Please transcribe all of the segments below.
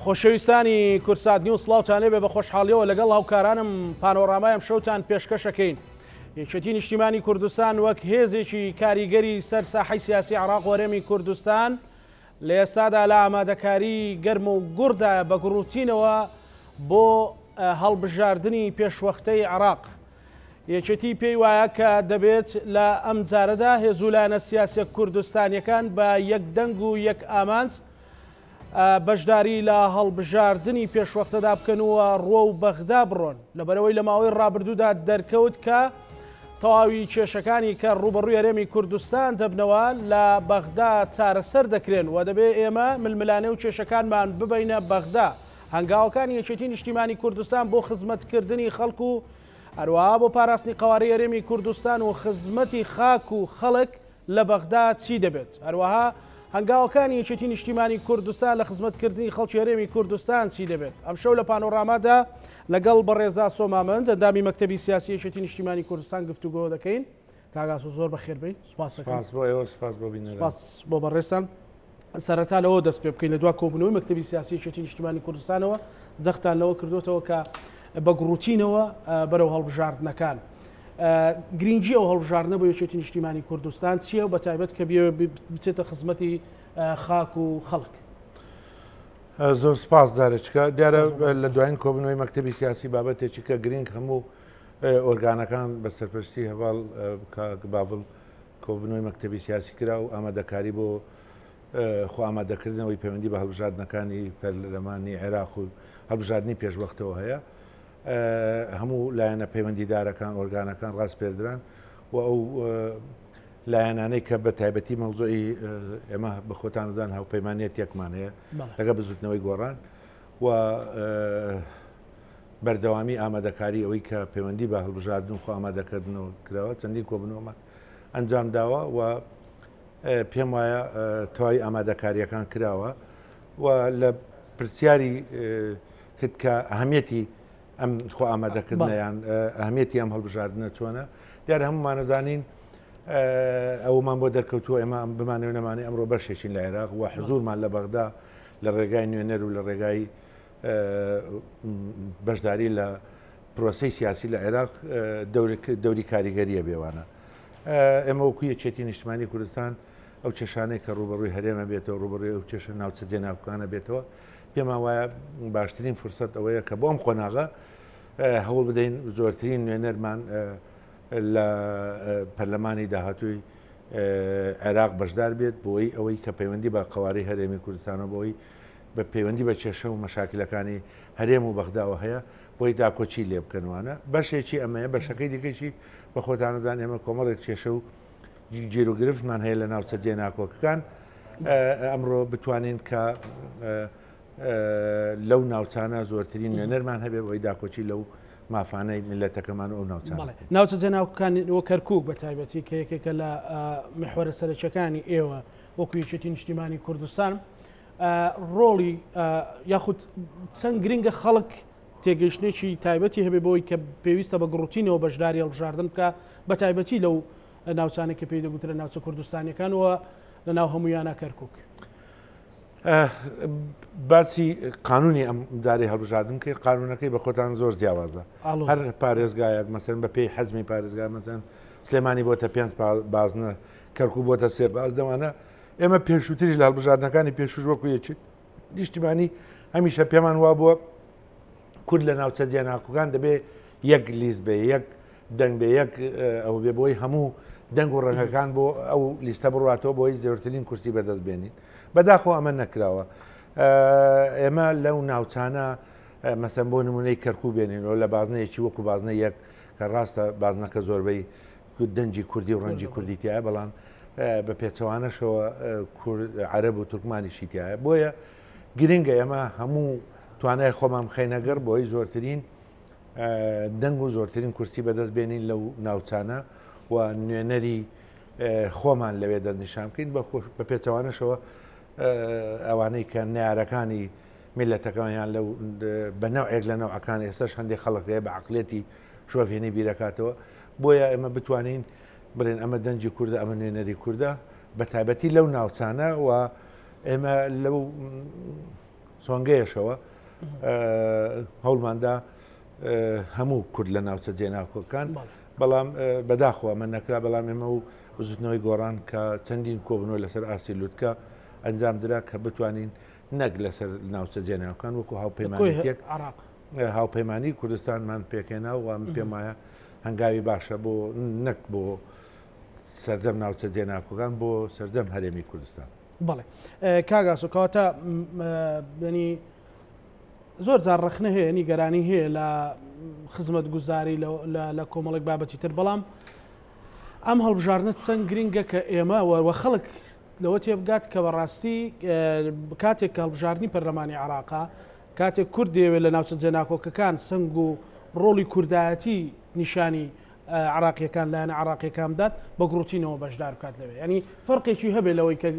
خۆشەویستانی کورسات نیوز سڵاوتان لێبێ بە خۆشحاڵیەوە لەگەڵ هاوکارانم پانۆڕامایم شەوتان پێشکەشەکەین. یەکێتی نیشتیمانی کوردستان وەک هێزێکی کاریگەری سەر ساحەی سیاسی عێراق وەرێمی کوردستان لە ئێستادا لە ئامادەکاری گەرم و گوڕدا بە گوڕوتینەوە بۆ هەڵبژاردننی پێشوەختەی عێراق. یەکێتی پێی وایە کە دەبێت لە ئەم جارەدا هێزولانە سیاسە کوردستانیەکان بە یەک دەنگ و یەک ئامانج بەشداری لە هەڵبژاردننی پێشوەختەدا بکەنەوە ڕۆ و بەغدا بڕۆن لەبەرەوەی لە ماوەی ڕابردوودا دەرکەوت کە تەواوی کێشەکانی کە ڕوبەڕووی هەرێمی کوردستان دەبنەوە لە بەغدا چارەسەر دەکرێن و دەبێت ئێمە ململانێ و کێشەکانمان ببینە بەغدا. هەنگاوەکانی یەکێتی نیشتیمانی کوردستان بۆ خزمەتکردنی خەڵک و هەروەها بۆ پاراستنی قەواری هەرێمی کوردستان و خزمەتی خاک و خەڵک لە بەغدا چی دەبێت. هەروەها هەنگاوەکانی یەکێتی نیشتیمانی کوردستان لە خزمەتکردنی خەڵکی هەرێمی کوردستان چی دەبێت. ئەم شەو لە پانۆڕامادا لەگەڵ بەڕێزا سۆمامەند ئەندامی مەکتەبی سیاسی یەکێتی نیشتیمانی کوردستان گفتوگۆ دەکەین. کاگاس و زۆر بەخێربێن. سپاس بۆ بەڕێستان. سەرەتا لەوە دەست پێ بکەین لە دوا کۆبوونەوەی مەکتەبی سیاسی یەکێتی نیشتیمانی کوردستانەوە جەختان لەوە کردوتەوە کە بە گوڕوتینەوە بەرەو هەڵبژاردنەکان. گرنگجی ئەو هەڵبژاردنە بۆ یەکێتی نیشتیمانی کوردستان چییە و بەتایبەت کە بچێتە خزمەتی خاک و خەڵک. زۆر سپاس دارچکە دیارە لە دوایین کۆبنەوەی مەکتەبی سیاسی بابەتێکی کە گرنگ هەموو ئۆرگانەکان بە سەرپەرشتی هەواڵ باڵ کۆبنەوەی مەکتەبی سیاسی کرا و ئامادەکاری بۆ خۆ ئامادەکردنەوەی پەیوەندی بە هەڵبژاردنەکانی پەرلەمانی عێراق و هەڵبژاردننی پێشوەختەوە هەیە. هەموو لایەنە پەیوەندیدارەکان ئۆرگانەکان ڕاست پێدران و ئەو لایەنانەی کە بە تایبەتی مەوزۆی ئێمە بە خۆتاندان هاوپەیمانێت یەکمان هەیە لەگە بزوتنەوەی گۆڕان و بەردەوامی ئامادەکاری ئەوەی کە پەیوەندی بە هەڵبژاردن و خۆ ئامادەکردنەوە کراوە چەندین کۆبنەوەمان ئەنجام داوە و پێم وایە تەواوی ئامادەکاریەکان کراوە و لە پرسیاری کرد کە ئەهەمیەتی ئەم خۆ ئامادەکردنیان ئەهمیەتی ئەم هەڵبژاردنە چۆنە دیارە هەمومانەزانین ئەومان بۆ دەرکەوتووە ئێمە ئەم بمانەوە نەمانی ئەمڕۆ بەشێکین لە عێراق و حزورمان لە بەغدا لە ڕێگای نوێنەر و لە ڕێگای بەشداری لە پرۆسەی سیاسی لە عێراق دەوری کاریگەریە بێوانە. ئێمە وەکو یەکێتی نیشتیمانی کوردستان ئەو چێشانەی کە ڕوبەڕووی هەرێمە بێتەوە ڕوبەڕووی ئەو چێشە ناوچە جێناوکانە بێتەوە پێمان وایە باشترین فرسەت ئەوەیە کە بۆ ئەم قۆناغە هەوڵ بدەین زۆرترین نوێنەرمان لە پەرلەمانی داهاتووی عێراق بەشدار بێت بۆی ئەوەی کە پەیوەندی بە قەواری هەرێمی کوردستانە بۆی بە پەیوەندی بە کێشە و مەشاکلەکانی هەرێم و بەغداوە هەیە بۆی داکۆچی لێ بکەنوانە بەشێکی ئەمەیە بەشەکەی دیکەیشی بە خۆتانەدان ئێمە کۆمەڵێک کێشە و گیرروگرفتمان هەیە لە ناوچە جێناکۆکەکان ئەمڕۆ بتوانین کە لەو ناوچانە زۆرترین نوێنەرمان هەبێ بۆی داکۆچی لەو مافانەی میلەتەکەمان ئەو ناوچان ناوچە جێناوکانەوە کەرکووک بە تایبەتی کە یەکێکە لە محوەرە سەرچەکانی ئێوە وەکو یەکێتی نیشتیمانی کوردستان ڕۆڵی یاخود چەند گرنگە خەڵک تێگەیشتێکی تایبەتی هەبێ بۆی کە پێویستە بە گڕوتینەوە بەشداری هەڵبژاردن بکە بە تایبەتی لەو ناوچانێک کە پێی دەگوترە ناوچە کوردستانیەکانەوە لە ناو هەمویانە کەرکووک. باسی قانونی ئەم داری هەڵبژاردن کە قانونەکەی بە خۆتان زۆر جیاوازە هەر پارێزگایەک مەسەن بە پێی حەزمی پارێزگای مەسەن سلێمانی بۆتە 5 بازنە کەرکوو بۆتە 3 باز دەوانە ئێمە پێشووتریش لە هەڵبژاردنەکانی پێشوش وەکو یەکێت نیشتیمانی هەمیشە پێمان وا بووە کورد لە ناوچە جێناکۆکان دەبێ یەک لیست بێ یەک دەنگ بێ یەک ئەو بێ بۆی هەموو دەنگ و ڕەنگەکان بۆ ئەو لیستە بڕاتەوە بۆی زۆرترین کورسی بەدەست بێنین بەداخۆ ئەمە نەکراوە. ئێمە لەو ناوچانە مەسەن بۆ نمونەی کەرکوو بێنینەوە لە بازنەیەکی وەکو بازنە یەک کە ڕاستە بازنەکە زۆربەی دەنجی کوردی و ڕەنجی کوردیتیایە بەڵام بە پێچەوانەشەوە عەرەب و تورکمانیشی تایە بۆیە گرنگە ئێمە هەموو توانای خۆمان بخەینەگەر بۆی زۆرترین دەنگ و زۆرترین کورسی بەدەست بێنین لەو ناوچانە و نوێنەری خۆمان لەوێ دەستنیشان بکەین بە پێچەوانەشەوە ئەوانەی کە نارەکانی میلەتەکەیان لەو بە نەوعێک لە نەوعەکان ئێستاش هەندێک خەڵکەیە بە عقلێتی شۆفێنی بیرەکاتەوە بۆیە ئێمە بتوانین بڵێن ئەمە دەنجی کووردە ئەمە نوێنەری کووردە بە تایبەتی لەو ناوچانە و ئێمە لەو سۆنگەیەشەوە هەوڵماندا هەموو کورد لە ناوچە جێناکۆکان بەڵام بەداخوا من نەکرا بەڵام ئێمە و وزوتنەوەی گۆڕان کە چەندین کۆبنەوە لەسەر ئاسی لوتکە ئەنجام درا کە بتوانین نەک لەسەر ناوچە جێناوەکان وەکو هاوپەیمانێک هاوپەیمانی کوردستانمان پێکێنا و من پێم وایە هەنگاوی باشە بۆ نەک بۆ سەردەم ناوچە جێناکۆکان بۆ سەردەم هەرێمی کوردستان. بەڵێ کاگاسۆ کەواتە ینی زۆر جار ڕخنە هەیە نیگەرانی هەیە لە خزمەت گوزاری لە کۆمەڵێک بابەتی تر بەڵام ئەم هەڵبژارنە چەند گرنگە کە ئێمە وە خەڵک لەوە تێبگات کە بەڕاستی کاتێک کە هەڵبژاردننی پەرلەمانی عێراقا کاتێک کورد دەیەوێت لە ناوچە جێناکۆکەکان سنگ و ڕۆڵی کوردایەتی نیشانی عراقیەکان لایەنە عراقیەکان بدات بە گروتینەوە بەشدار بکات لەوێ ینی فەرقێکی هەبێت لەوەی کە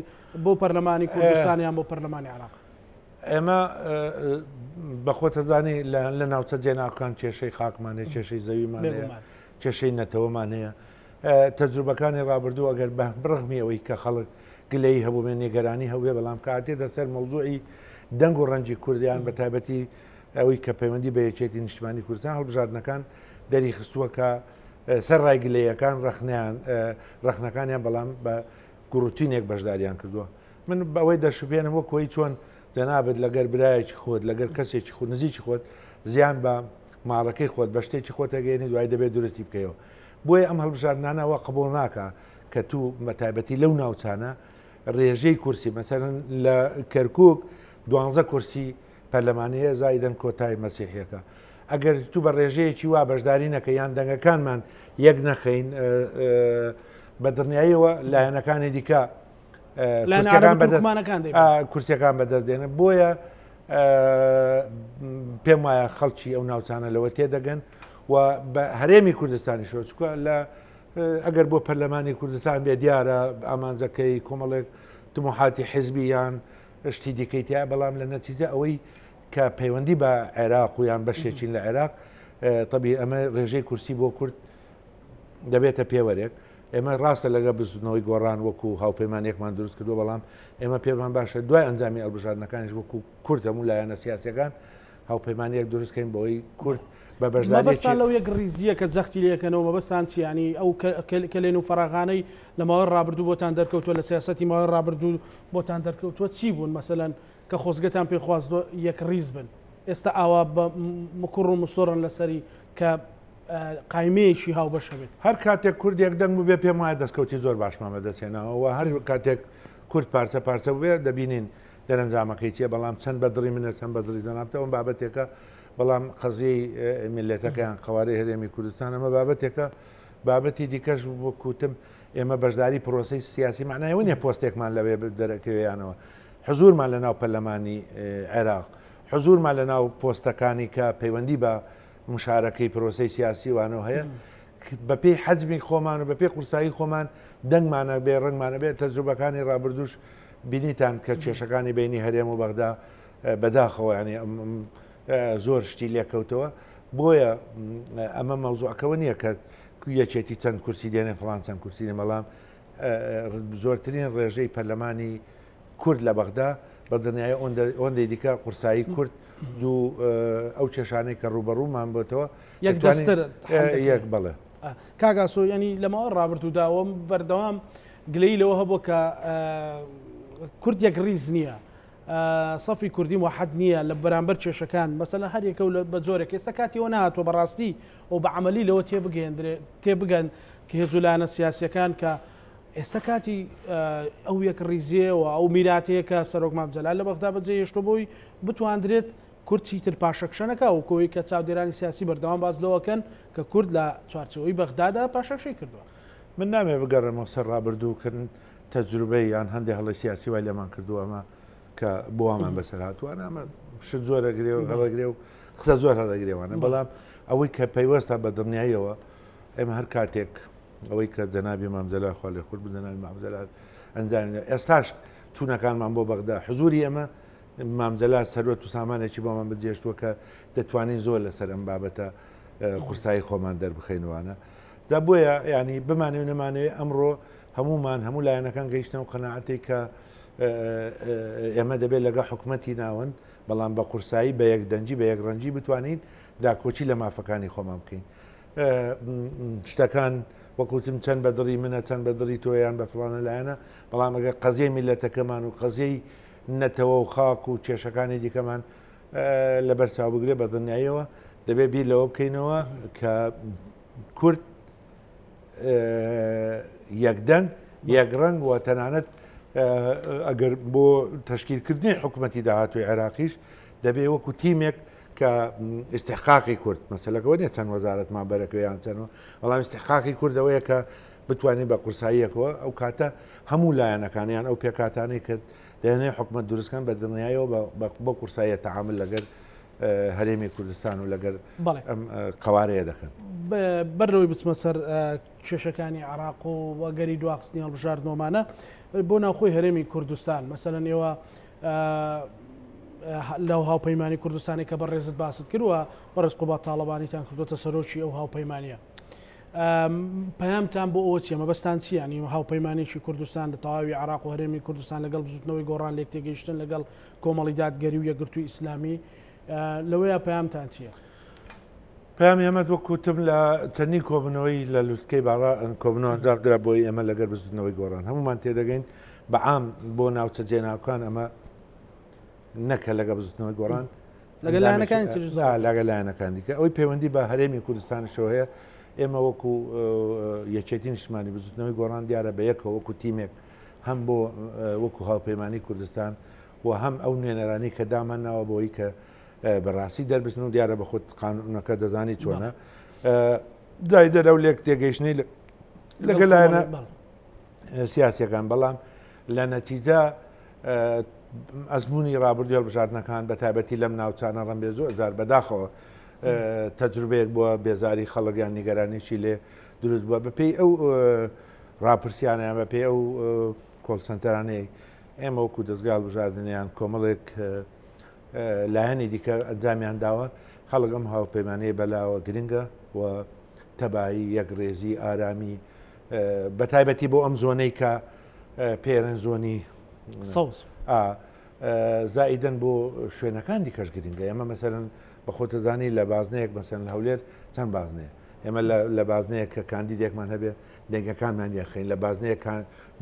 بۆ پەرلەمانی کوردستانیان بۆ پەرلەمانی عراق ئێمە بەخۆتەزانی لە ناوچە جێناکان کێشەی خاکمانێ کێشەی زەویمانەیە کێشەی نەتەوەمانەیە تەجروبەکانی ڕابردوو ئەگەر بە بڕغمی ئەوەی کە خەڵک گلەی هەبوو بێ نێگەرانی هەوێ بەڵام کاتێ دەسەر مەوزوعی دەنگ و ڕەنجی کوردیان بە تایبەتی ئەوەی کە پەیوەندی بە یەکێتی نیشتیمانی کوردستان هەڵبژاردنەکان دەری خستووە کە سەر ڕای گلەیەکان ڕەخنەکانیان بەڵام بە گروتینێک بەشداریان کردووە. من بەوەی دەشپێنم وەکۆی چۆن جەنابەت لەگەر برایەکی خۆت لەگەر کەسێکی خۆت نزیکی خۆت زیان بە ماڵەکەی خۆت بە شتێکی خۆتەگەێنی دوای دەبێت درستی بکەیەوە. بۆیە ئەم هەڵبژاردنانەوە قبول ناکە کە تو بەتایبەتی لەو ناوچانە ڕێژەی کورسی مەسەرەن لە کەرکووک 12 کورسی پەرلەمانەیە زایدەن کۆتای مەسیحیەکە. ئەگەر تو بە ڕێژەیەکی وا بەشداری نەکە یان دەنگەکانمان یەک نەخەین بە دڵنیاییەوە لایەنەکانی دیکە کورسیەکان بەدەستدێنن. بۆیە پێم وایە خەڵکی ئەو ناوچانە لەوە تێدەگەن و بە هەرێمی کوردستانی شۆچکە لە ئەگەر بۆ پەرلەمانی کوردستان بێ دیارە ئامانجەکەی کۆمەڵێک تموحاتی حیزبی یان شتی دیکەیتیا بەڵام لە نەتیجە ئەوەی کە پەیوەندی بە عێراق و یان بەشێکین لە عێراق طبی ئەمە ڕێژەی کورسی بۆ کورد دەبێتە پێوەرێک. ئێمە ڕاستە لەگە بزنەوەی گۆڕان وەکو هاوپەیمانێکمان دروست کردو بەڵام ئێمە پێمان باشە دوای ئەنجامی هەڵبژاردنەکانیش وەکو کورد هەموو لایەنە سیاسیەکان هاوپەیمانێک دروستکەین بۆی کورد بە بەشداریەکە لەو یەک ڕیزیە کە جەختی لەکەنەوە مەبەستان چیانی ئەو کلێن و فەراغانەی لە ماوەی ڕابردوو بۆتان دەرکەوتووە لە سیاسەتی ماوەی ڕابردوو بۆتان دەرکەوتووە چی بوون مەسەلەن کە خۆزگەتان پێخواست یەک ڕیز بن ئێستا ئاوا بە مکوڕ و مسۆڕن لەسەری کە قایمەیەکی هاو بەشە بێت هەر کاتێک کوردێک دەنگ بێ پێم وایە دەستکەوتی زۆر باشمان بەدەستێنەوە هەر کاتێک کورد پارچە پارچە بێ دەبینین دەرەنجامەکەی چیە بەڵام چەند بەدڵی منە چەند بەدڵی زەنابتەوە بابەتێکە بەڵام قەزیی میلەتەکەیان قەوارەی هەرێمی کوردستان ئەمە بابەتێکە بابەتی دیکەش کوتم ئێمە بەشداری پرۆسی سیاسی معنایەوە نیە پۆستێکمان لەوێ دەرەکەوێیانەوە حزورمان لە ناو پەرلەمانی عێراق حزورمان لە ناو پۆستەکانی کە پەیوەندی بە مشارەکەی پرۆسی سیاسی وانەوە هەیە بە پێی حەجمی خۆمان و بە پێی قورسایی خۆمان دەنگمانە بێ ڕنگمانە بێت تەجروبەکانی ڕابردوش بینیتان کە کێشەکانی بینی هەرێم و بەغدا بەداخەوە ینی زۆر شتی لێکەوتەوە بۆیە ئەمە مەوزوعەکەەوە نییە کە یەکێتی چەند کورسی دێنێ فڵان چەند کورسی دێ بەڵام زۆرترین ڕێژەی پەرلەمانی کورد لە بەغدا بە دنیای ئەوەندەی دیکە قورسایی کورد دوو ئەو کێشانەی کە ڕوبەڕوومان بۆتەوە یەک دەستر یەک بڵێ کاگاسۆ ینی لەماوە ڕابردووداوەم بەردەوام گلەی لەوە هەبوو کە کورد یەک ڕیز نییە سەفی کوردی وحەد نییە لە بەرامبەر کێشەکان مەسەلەن هەر یەکە بە جۆرێک ئێستا کاتیەوە نهاتوە بەڕاستی و بە عەمەلی لەوە تێبگەن کە هێزولانە سیاسیەکان کە ئێستا کاتی ئەو یەک ڕیزیەوە ئەو میراتەیە کە سەرۆک مامجەلال لە بەغدا بەجێ هێشتۆ بۆی بتواندرێت کورد چیتر پاشەکشەنەکە و کۆی کە چاودێرانی سیاسی بەردەوام باز لەوەکەن کە کورد لە چوارچەوەی بەغدادا پاشەکشەی کردووە. من نامێ بگەڕێمەوە سەر ڕابردووکردن تەجروبەی یان هەندێک هەڵی سیاسی وای لەمان کردووە ئەمە کە بۆوامان بەسەر هاتووانە ئەمە شت زۆر ئەگرێ و هەڵەگرێ و قسە زۆر هەڵەگرێوانە بەڵام ئەوەی کە پەیوەستە بە دڵنیاییەوە ئێمە هەر کاتێک ئەوەی کە جەنابی مامجەلال خوا لێ خورد جەنابی مامجەلال ئەنجامی ئێستاش چوونەکانمان بۆ بەغدا حزوری ئێمە مامجەلال سەروەت و سامانێکی بۆمان بجێشتووە کە دەتوانین زۆر لەسەر ئەم بابەتە قورسایی خۆمان دەربخەینەوەوانە دا بۆیە ینی بمانێ و نەمانەوێت ئەمڕۆ هەمومان هەموو لایەنەکان گەیشتن و قەناعەتی کە ئێمە دەبێت لەگە حکوومەتی ناوەند بەڵام بە قورسایی بە یەکدەنجی بە یەکڕەنجی بتوانین داکۆچی لە مافەکانی خۆمان بکەین. شتەکان وەکوتم چەند بە دڵی منە چەند بە دڵی تۆیان بە فڵانە لایەنە بەڵام ئەگە قەزیە میلەتەکەمان و قەزیەی نەتەوە و خاک و کێشەکانی دیکەمان لەبەر چاو بگرێ بە دڵنیاییەوە دەبێت بیر لەوە بکەینەوە کە کورد یەکدەنگ یەکڕەنگ و تەنانەت ئەگەر بۆ تەشکیلکردنی حکوومەتی داهاتوی عێراقیش دەبێ وەکو تیمێک کە ئستحقاقی کورد مەسەلەکەەوە نیە چەند وەزارەتمان بەرەکەیان چەنەوە بەڵام استحقاقی کوردەوەیە کە بتوانین بە قورساییەکەوە ئەو کاتە هەموو لایەنەکانیان ئەو پێکاتانەی کرد دەێنێ حکوومەت دروستکان بە دنیایەوە بە قورساییە تەعامل لەگەر هەرێمی کوردستان و لەگەر ئەم قوارەیە دەکەن. بەرەوەی بچمە سەر کێشەکانی عراق و وەگەری دواخستنی هەڵبژاردنەوەمانە بۆ ناوخۆی هەرێمی کوردستان مەسەلەن ئێوە لەو هاوپەیمانی کوردستانی کە بەڕێزت باست کردووە بەڕێزقۆ با تاڵەبانیتان کردوتە سەرۆکی ئەو هاوپەیمانیە. پەیامتان بۆ ئەوە چیە مەبەستان چی ینی هاوپەیمانێکی کوردستان لە تەواوی عراق و هەرێمی کوردستان لەگەڵ بزوتنەوەی گۆڕان لێک تێگەیشتن لەگەڵ کۆمەڵی دادگەری و یەکگرتووی ئیسلامی لەوەیە پەیامتان چییە؟ پەیامی ئەمەد وەکوتم لە چەندین کۆبنەوەی لە لوتکەی باڕ کۆبنەوە ئەنجامدرا بۆی ئەمە لەگەر بزوتنەوەی گۆڕان هەمومان تێدەگەین بەعام بۆ ناوچە جێناوەکان ئەمە نەکە لەگە بزوتنەوەی گۆڕان لەگەل لایەنەکانی لەگە لایەنەکان دیکە ئەوی پەیوەندی بە هەرێمی کوردستانشەوە هەیە ئێمە وەکو یەکێتی نیشتمانی بزوتنەوەی گۆڕان دیارە بە یەکەوە وەکو تیمێک هەم بۆ وەکو هاوپەیمانی کوردستان و هەم ئەو نوێنەرانی کە دامان ناوە بۆی کە بەڕاستی دەربستن و دیارە بە خۆت قانونەکە دەزانی چۆنە دای دەرە و لێک تێگەیشتنی لەگەل لایەنە سیاسیەکان بەڵام لە نەتیجە ئەزمموی ڕابردی هەڵبژاردنەکان بە تایبەتی لەم ناوچانە ڕەمبێ زۆر بەداخەوە تەجروبەیەک بووە بێزاری خەڵکیان نیگەرانێکی لێ دروست بووە بەپێی ئەو ڕاپرسیانیان بەپێی ئەو کۆڵسەنتەرانەیە ئێمە وەکو دەستگال بژاردنیان کۆمەڵێک لایەنی دیکە ئەنجامیان داوە خەڵک ئەم هاوپەیمانەیە بەلاوە گرنگە و تەبایی یەکڕێزی ئارامی بە تایبەتی بۆ ئەم زۆنەی کە پێرن زۆنی زائیدەن بۆ شوێنەکان دیکەش گرنگە ئێمە مەسەرەن بە خۆتەزانی لە بازنەیەک مەسەرەن لە هەولێر چەند بازنەیە ئێمە لە بازنەیە کە کاندیدێکمان هەبێ دەنگەکانمان یاخین لە بازنەیە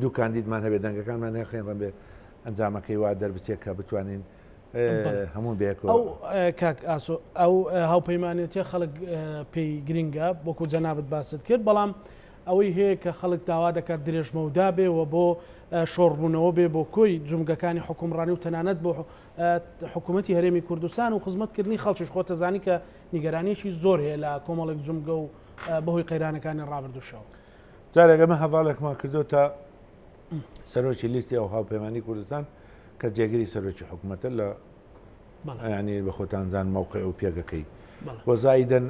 دوو کاندیدمان هەبێ دەنگەکانمان نەخین ڕەبێ ئەنجامەکەی وا دەربچێت کە بتوانین هەموو بێکەوە ئەو کاک ئاسۆ ئەو هاوپەیمانێتی خەڵک پێی گرنگە بۆکو جەنابەت باست کرد بەڵام ئەوەی هەیە کە خەڵک داوا دەکات درێژمەودا بێ و بۆ شۆڕبوونەوە بێ بۆ کۆی جومگەکانی حکومڕانی و تەنانەت بۆ حکوومەتی هەرێمی کوردستان و خزمەتکردنی خەڵکیش خۆتەزانی کە نیگەرانیشی زۆر هەیە لە کۆمەڵێک جومگە و بەهۆی قەیرانەکانی ڕابردووشەوە جارێگەمە هەواڵێکمان کردو تا سەرۆکی لیستی ئەو هاوپەیمانی کوردستان کە جێگیری سەرۆکی حکوومەتە لە ینی بە خۆتانزان مووقع و پێگەکەی وەزایدەن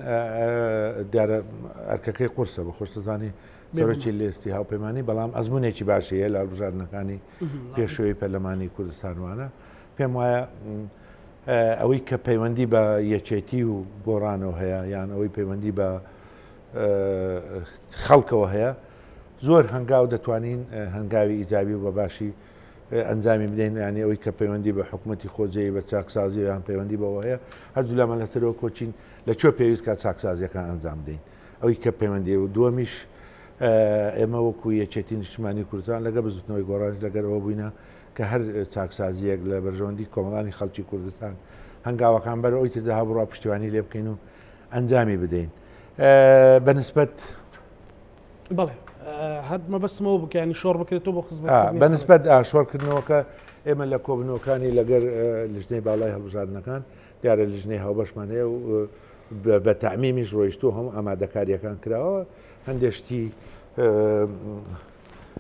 دیارە ئەرکەکەی قورسە بە خۆشتەزانی سەرۆکی لیستی هاوپەیمانی بەڵام ئەزمونێکی باشەیە لە هەڵبژاردنەکانی پێشەوەی پەرلەمانی کوردستانوانە پێم وایە ئەوەی کە پەیوەندی بە یەکێتی و گۆڕانەوە هەیە یان ئەوەی پەیوەندی بە خەڵکەوە هەیە زۆر هەنگاو دەتوانین هەنگاوی ئیجابی و بە باشی ئەنجامی بدەین ینی ئەوەی کە پەیوەندی بە حکوومەتی خۆجێی بە چاکسازی یان پەیوەندی بەوە هەیە هەردوو لەمە لەسەرەوە کۆچین لەکوێ پێویست کات چاکسازیەکان ئەنجام بدەین ئەوەی کە پەیوەندی و دووەمیش ئێمە وەکو یەکێتی نیشتیمانی کوردستان لەگە بزوتنەوەی گۆڕانی لەگەرەوە بووینە کە هەر چاکسازیەک لە بەرژەوەندی کۆمەڵانی خەڵکی کوردستان هەنگاوەکان بەرەوەی تدا بڕوا پشتیوانی لێ بکەین و ئەنجامی بدەین بەنسبەت بەڵێ هەر مەبەستمەوە بکەنی شۆڕ بکرێتەوە بۆ خزمەت بەنسبەت شۆڕکردنەوەکە ئێمە لە کۆبنەوەکانی لەگەر لیژنەی باڵای هەڵبژاردنەکان دیارە لیژنەی هاوبەشمان هەیە و بە تەعمیمیش ڕۆیشتووە هەموو ئامادەکاریەکان کراوە هەندێشتی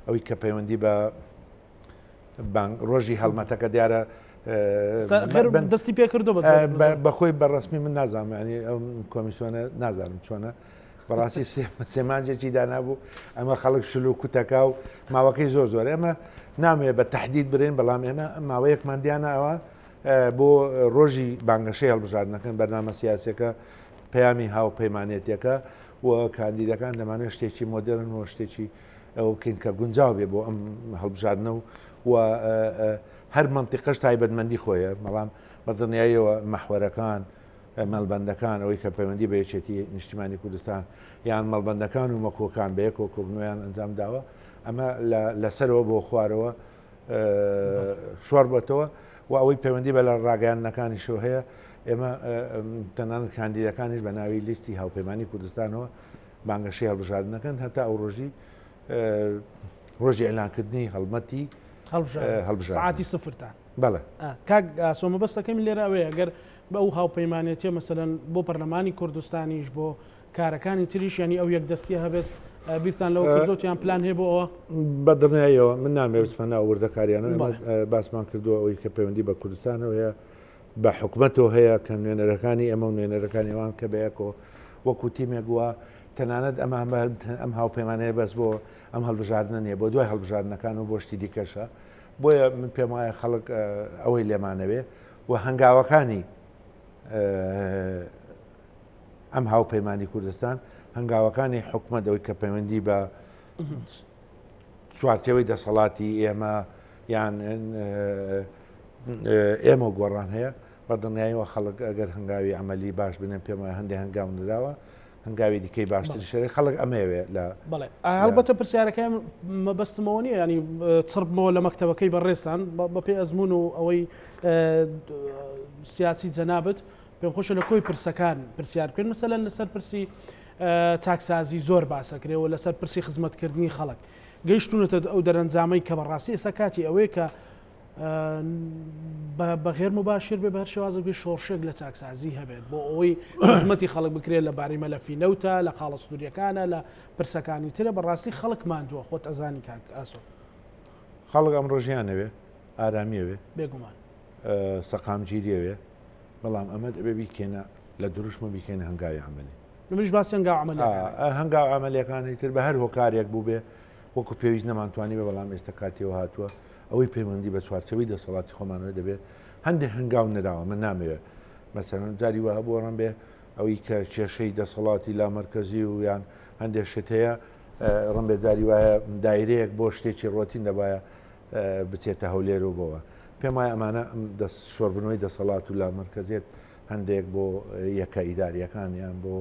ئەوەی کە پەیوەندی بە ڕۆژی هەڵمەتەکە دیارە دەستی پێ کردو بەخۆی بەڕسمی من نازانانی ئەو کۆمیسیۆنە نازانم چۆنە بەڕاستی سێمانجێکی دانابوو ئەمە خەڵک شلو کوتەکە و ماوەکەی زۆر زۆر ئێمە نامێت بە تهدید برێن بەڵام ئێمە ماوەیەکمان دیانەوە بۆ ڕۆژی بانگەشەی هەڵبژاردنەکەن بەرنامە سیاسەکە پەیامی هاوپەیمانێتیەکە و کاندیدەکان دەمانێت شتێکی مۆدرن و شتێکی ئەو بکەین کە گونجاو بێ بۆ ئەم هەڵبژاردنە و و هەر منتیقەش تایبەتمەندی خۆیە بەڵام بەدڵنیاییەوە مەحوەرەکان مەڵبەندەکان ئەوەی کە پەیوەندی بە یەکێتی نیشتیمانی کوردستان یان مەڵبەندەکان و مەکۆکان بە یەکۆ کۆبنەوەیان ئەنجام داوە ئەمە لەسەرەوە بۆ خوارەوە شوار بێتەوە و ئەوەی پەیوەندی بە لە ڕاگەیاندنەکانی شو هەیە ئێمە تەنانەت کاندیدەکانیش بە ناوی لیستی هاوپەیمانی کوردستانەوە بانگەشەی هەڵبژاردنەکەن هەتا ئەو ڕۆژی ئەلانکردنی هەڵمەتی ساعتی سفرتان بەڵێ کاک سۆمە بەستەکەمی لێرە ئەوەیە ئەگەر بە ئەو هاوپەیمانێتیە مەسەلەن بۆ پەرلەمانی کوردستانیش بۆ کارەکانی تریش ینی ئەو یەکدەستی هەبێت بیرتان لەوە کردوتیان پلان هەیە بۆ ئەوە بەدڵنیاییەوە من نامێت بچمە وردەکاریانەوە باسمان کردووە ئەوەی کە پەیوەندی بە کوردستانەوە هەیە بە حکوومەتەوە هەیە کە نوێنەرەکانی ئەمە و نوێنەرەکانیوان کە بەیەکەوە وەکو تیمێک وە تەنانەت ئەم هاوپەیمانەیە بەس بۆ ئەم هەڵبژاردنە نیە بۆ دوای هەڵبژاردنەکان و بۆ شتی دیکەشە بۆیە من پێم وایە خەڵک ئەوەی لێمانەوێ و هەنگاوەکانی ئەم هاوپەیمانی کوردستان هەنگاوەکانی حکوومەتەوەی کە پەیوەندی بە چوارچەوەی دەسەڵاتی ئێمە یان ئێمە گۆڕان هەیە بەدڵنیاییەوە خەڵک ئەگەر هەنگاوی عملی باش بنێن پێم وایە هەندێک هەنگاو نراوە هەنگاوی دیکەی باشتر شەڕی خەڵک ئەمەوێ لە بەڵێ هەڵبەتە پرسیارەکەم مەبەستمەوە نیە ینی چڕبمەوە لە مەکتەبەکەی بەڕێستان بەپێ ئەزمون و ئەوەی سیاسی جەنابەت پێم خۆشە لە کۆی پرسەکان پرسیار بکەن مەسەلەن لەسەر پرسی چاکسازی زۆر باسەکرێەوە لەسەر پرسی خزمەتکردنی خەڵک گەیشتونەتە ئەو دەرەنجامەی کە بەڕاستی ئێستا کاتی ئەوەیە کە بەغێر مباشر بێ بەر شێوازە بێ شۆڕشێک لە چاکسازی هەبێت بۆ ئەوەی خزمەتی خەڵک بکرێت لە باری مەلەفینەوتە لە خاڵە سنووریەکانە لە پرسەکانی ترە بەڕاستی خەڵک ماندووە خۆت ئەزانی کاک ئاسۆ خەڵک ئەم ڕۆژیانەوێ ئارامیەوێ بێگومان سەقامگیریەوێ بەڵام ئەمە دەبێ بیکێنە لە دروشمە بیکەنە هەنگاوی عملی منیش باسی هەنگاو عملی هەنگاو عملیەکانی تر بە هەر هۆکارێک بوو بێ وەکو پێویست نەمانتوانی بە بەڵام ئێستا کاتیەوە هاتووە ئەوەی پەیوەندی بە چوارچەوەی دەسەڵاتی خۆمانەوە دەبێت هەندێک هەنگاو نراوە من نامەوێت مەسەرەن جاری وە بۆ ڕم بێ ئەوەی کە کێشەی دەسەڵاتی لا مرکزی و یان هەندێک شت هەیە ڕم بێ جاری وایە دایرەیەک بۆ شتێکی ڕۆتین دەبایە بچێتە هەولێر و بۆەوە پێم وایە ئەمانە شۆڕبنەوەی دەسەڵات و لا مرکزیت هەندێک بۆ یەکە ئیداریەکانیان بۆ